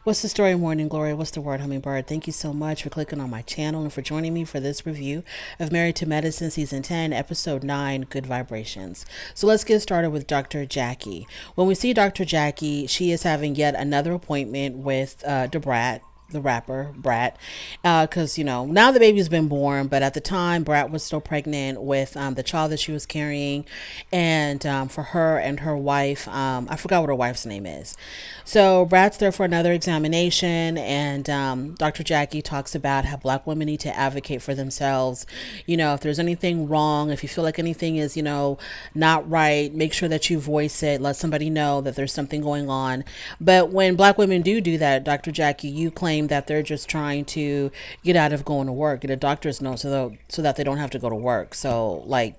What's the story, Morning Glory? What's the word, Hummingbird? Thank you so much for clicking on my channel and for joining me for this review of Married to Medicine Season 10, Episode 9, Good Vibrations. So let's get started with Dr. Jackie. When we see Dr. Jackie, she is having yet another appointment with Debrat, the rapper Brat, because now the baby's been born, but at the time Brat was still pregnant with the child that she was carrying, and for her and her wife, I forgot what her wife's name is. So Brat's there for another examination, and Dr. Jackie talks about how Black women need to advocate for themselves. If there's anything wrong, if you feel like anything is not right, make sure that you voice it, let somebody know that there's something going on. But when Black women do that, Dr. Jackie, you claim that they're just trying to get out of going to work, get a doctor's note so that they don't have to go to work. So, like,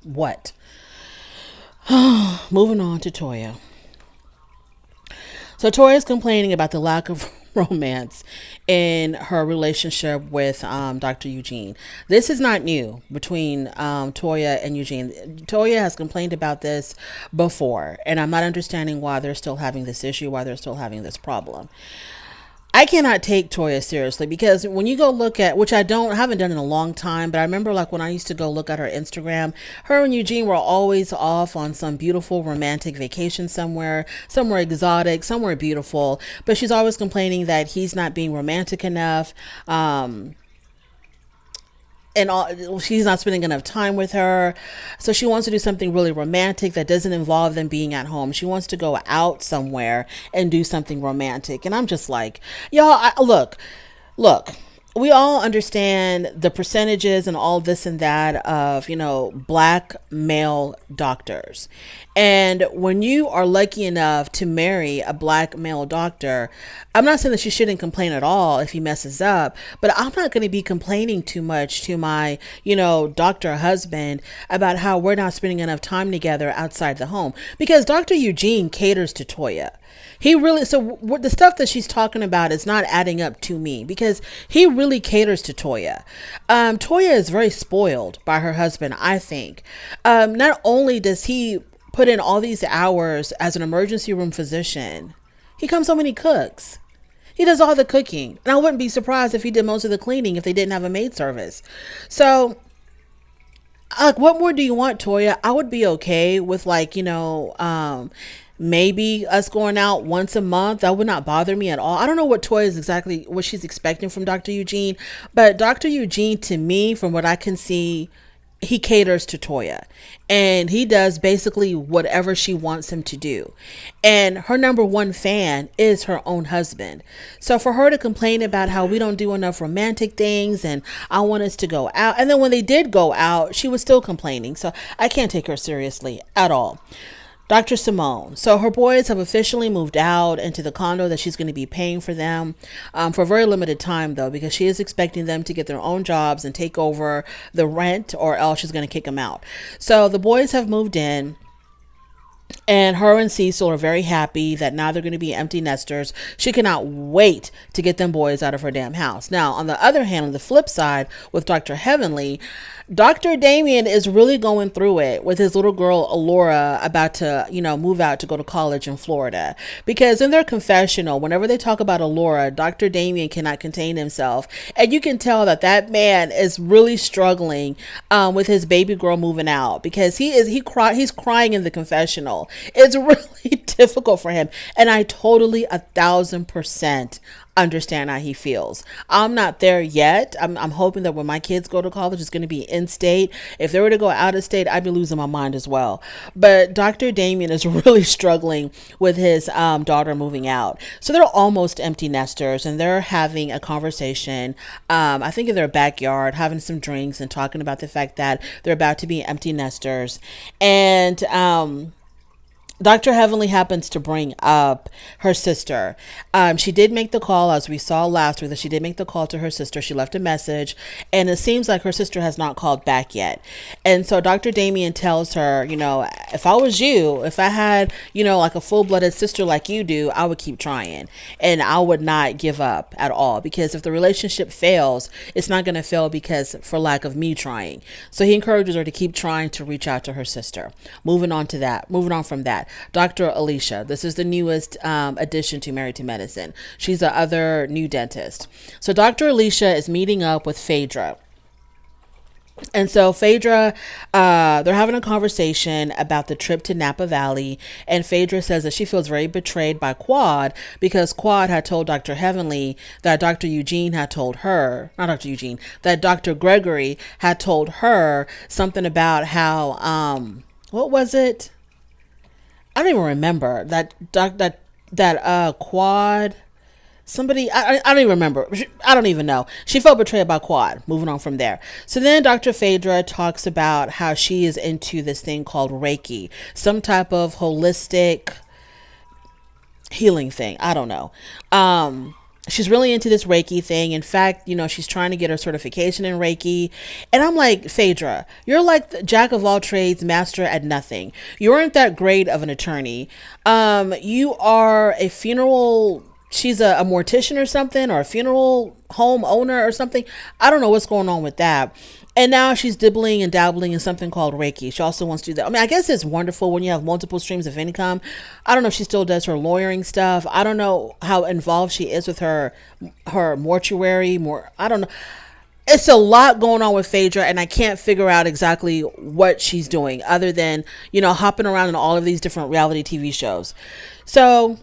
what? Moving on to Toya. So Toya's complaining about the lack of romance in her relationship with Dr. Eugene. This is not new between Toya and Eugene. Toya has complained about this before, and I'm not understanding why they're still having this issue, why they're still having this problem. I cannot take Toya seriously, because when you go look at, which I haven't done in a long time, but I remember like when I used to go look at her Instagram, her and Eugene were always off on some beautiful romantic vacation somewhere exotic, somewhere beautiful, but she's always complaining that he's not being romantic enough. And she's not spending enough time with her. So she wants to do something really romantic that doesn't involve them being at home. She wants to go out somewhere and do something romantic. And I'm just like, y'all, look, we all understand the percentages and all this and that of, Black male doctors. And when you are lucky enough to marry a Black male doctor, I'm not saying that you shouldn't complain at all if he messes up, but I'm not going to be complaining too much to my, doctor husband about how we're not spending enough time together outside the home, because Dr. Eugene caters to Toya. He really, so the stuff that she's talking about is not adding up to me, because he really caters to Toya. Toya is very spoiled by her husband, I think. Not only does he put in all these hours as an emergency room physician, he comes home and he cooks. He does all the cooking. And I wouldn't be surprised if he did most of the cleaning if they didn't have a maid service. So, what more do you want, Toya? I would be okay with maybe us going out once a month. That would not bother me at all. I don't know what Toya is exactly what she's expecting from Dr. Eugene, but Dr. Eugene, to me, from what I can see, he caters to Toya, and he does basically whatever she wants him to do. And her number one fan is her own husband. So for her to complain about how we don't do enough romantic things and I want us to go out, and then when they did go out, she was still complaining. So I can't take her seriously at all. Dr. Simone. So her boys have officially moved out into the condo that she's going to be paying for them for a very limited time, though, because she is expecting them to get their own jobs and take over the rent, or else she's going to kick them out. So the boys have moved in. And her and Cecil are very happy that now they're going to be empty nesters. She cannot wait to get them boys out of her damn house. Now, on the other hand, on the flip side, with Dr. Heavenly, Dr. Damien is really going through it with his little girl, Alora, about to, move out to go to college in Florida. Because in their confessional, whenever they talk about Alora, Dr. Damien cannot contain himself. And you can tell that man is really struggling with his baby girl moving out, because he's crying in the confessional. It's really difficult for him. And I totally 1,000% understand how he feels. I'm not there yet. I'm hoping that when my kids go to college, it's going to be in state. If they were to go out of state, I'd be losing my mind as well. But Dr. Damien is really struggling with his daughter moving out. So they're almost empty nesters, and they're having a conversation, I think in their backyard, having some drinks and talking about the fact that they're about to be empty nesters. And Dr. Heavenly happens to bring up her sister. She did make the call, as we saw last week, that she did make the call to her sister. She left a message, and it seems like her sister has not called back yet. And so Dr. Damien tells her, if I was you, if I had, like a full-blooded sister like you do, I would keep trying, and I would not give up at all, because if the relationship fails, it's not going to fail because for lack of me trying. So he encourages her to keep trying to reach out to her sister. Moving on from that. Dr. Alicia. This is the newest addition to Married to Medicine. She's the other new dentist. So Dr. Alicia is meeting up with Phaedra. And so Phaedra, they're having a conversation about the trip to Napa Valley. And Phaedra says that she feels very betrayed by Quad because Quad had told Dr. Heavenly that Dr. Eugene had told her, not Dr. Eugene, that Dr. Gregory had told her something about how, what was it? I don't even remember that Quad. Somebody, I don't even remember. I don't even know. She felt betrayed by Quad. Moving on from there. So then Dr. Phaedra talks about how she is into this thing called Reiki, some type of holistic healing thing. I don't know. She's really into this Reiki thing. In fact, she's trying to get her certification in Reiki. And I'm like, Phaedra, you're like the jack of all trades, master at nothing. You aren't that great of an attorney. You are a she's a mortician or something, or a funeral home owner or something. I don't know what's going on with that. And now she's dibbling and dabbling in something called Reiki. She also wants to do that. I mean, I guess it's wonderful when you have multiple streams of income. I don't know if she still does her lawyering stuff. I don't know how involved she is with her mortuary. I don't know. It's a lot going on with Phaedra, and I can't figure out exactly what she's doing other than, hopping around in all of these different reality TV shows. So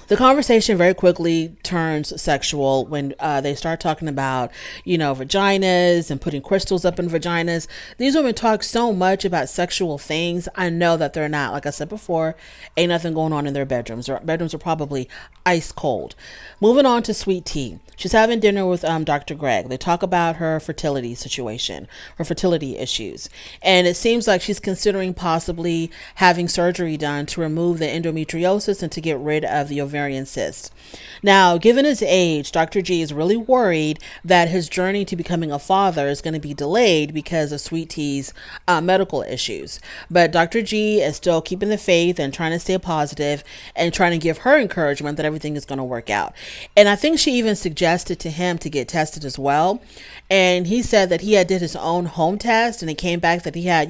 the conversation very quickly turns sexual when they start talking about, vaginas and putting crystals up in vaginas. These women talk so much about sexual things. I know that they're not, like I said before, ain't nothing going on in their bedrooms. Their bedrooms are probably ice cold. Moving on to Sweet Tea. She's having dinner with Dr. Greg. They talk about her fertility situation, her fertility issues. And it seems like she's considering possibly having surgery done to remove the endometriosis and to get rid of the ovarian cyst. Now, given his age, Dr. G is really worried that his journey to becoming a father is going to be delayed because of Sweet Tea's medical issues. But Dr. G is still keeping the faith and trying to stay positive and trying to give her encouragement that everything is going to work out. And I think she even suggested to him to get tested as well. And he said that he had did his own home test and it came back that he had,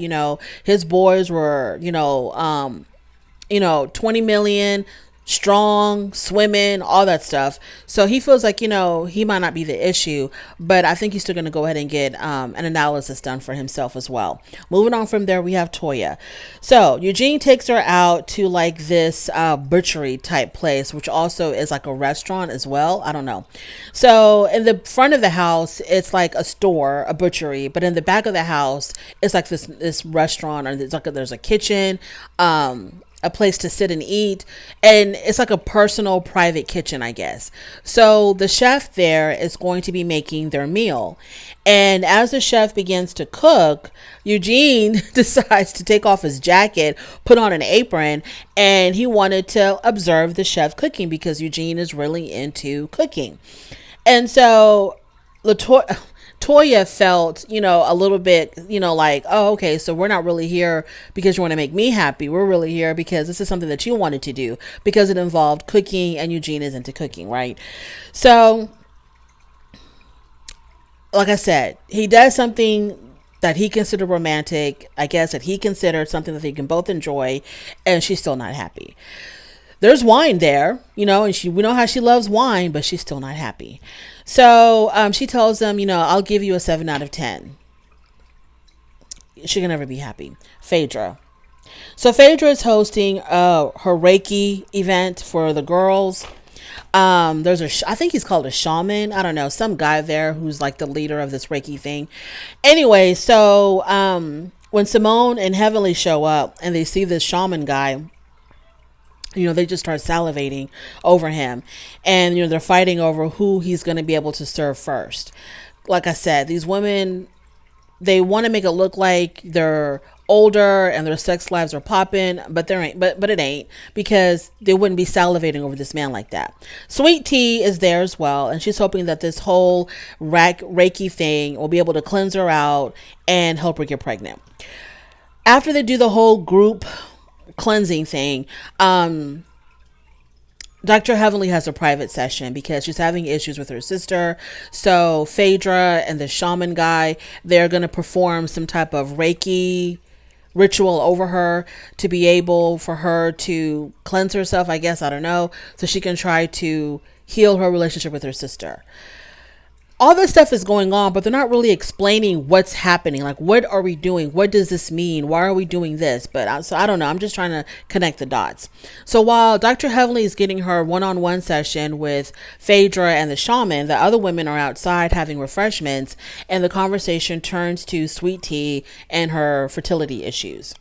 his boys were, 20 million strong, swimming, all that stuff. So he feels like, he might not be the issue, but I think he's still going to go ahead and get an analysis done for himself as well. Moving on from there, we have Toya. So Eugene takes her out to like this butchery type place, which also is like a restaurant as well. I don't know. So in the front of the house, it's like a store, a butchery, but in the back of the house, it's like this restaurant, or there's a kitchen, a place to sit and eat, and it's like a personal private kitchen, I guess. So the chef there is going to be making their meal, and as the chef begins to cook, Eugene decides to take off his jacket, put on an apron, and he wanted to observe the chef cooking because Eugene is really into cooking. And so Toya felt, a little bit, like, oh, okay, so we're not really here because you want to make me happy. We're really here because this is something that you wanted to do because it involved cooking and Eugene is into cooking, right? So, like I said, he does something that he considered romantic, I guess that he considered something that they can both enjoy, and she's still not happy. There's wine there, and we know how she loves wine, but she's still not happy. So she tells them, I'll give you a 7 out of 10. She can never be happy. Phaedra. So Phaedra is hosting her Reiki event for the girls. There's I think he's called a shaman. I don't know. Some guy there who's like the leader of this Reiki thing. Anyway, so when Simone and Heavenly show up and they see this shaman guy, they just start salivating over him, and they're fighting over who he's going to be able to serve first. Like I said, these women, they want to make it look like they're older and their sex lives are popping, but it ain't, because they wouldn't be salivating over this man like that. Sweet Tea is there as well, and she's hoping that this whole Reiki thing will be able to cleanse her out and help her get pregnant. After they do the whole group cleansing thing, Dr. Heavenly has a private session because she's having issues with her sister. So Phaedra and the shaman guy, they're going to perform some type of Reiki ritual over her to be able for her to cleanse herself, I guess, I don't know, so she can try to heal her relationship with her sister. All this stuff is going on, but they're not really explaining what's happening. Like, what are we doing? What does this mean? Why are we doing this? So I don't know. I'm just trying to connect the dots. So while Dr. Heavenly is getting her one-on-one session with Phaedra and the shaman, the other women are outside having refreshments, and the conversation turns to Sweet Tea and her fertility issues.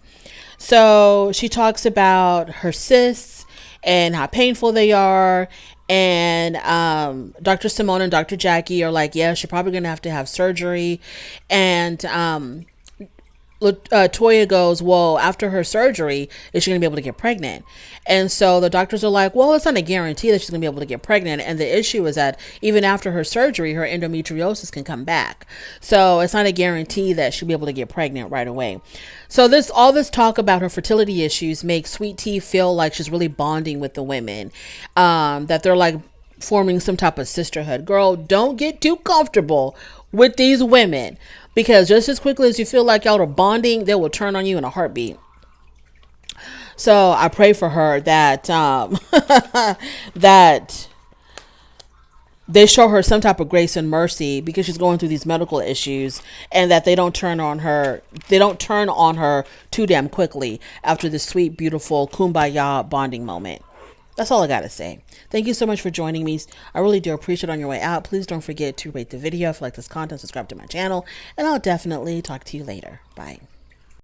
So she talks about her cysts and how painful they are. And Dr. Simone and Dr. Jackie are like, yeah, she's probably going to have surgery. And Toya goes, well, after her surgery, is she going to be able to get pregnant? And so the doctors are like, well, it's not a guarantee that she's going to be able to get pregnant. And the issue is that even after her surgery, her endometriosis can come back. So it's not a guarantee that she'll be able to get pregnant right away. So all this talk about her fertility issues makes Sweet Tea feel like she's really bonding with the women, that they're like forming some type of sisterhood. Girl, don't get too comfortable with these women, because just as quickly as you feel like y'all are bonding, they will turn on you in a heartbeat. So I pray for her that that they show her some type of grace and mercy, because she's going through these medical issues, and that they don't turn on her too damn quickly after this sweet, beautiful kumbaya bonding moment. That's all I gotta say. Thank you so much for joining me. I really do appreciate it. On your way out, please don't forget to rate the video if you like this content, subscribe to my channel, and I'll definitely talk to you later. Bye.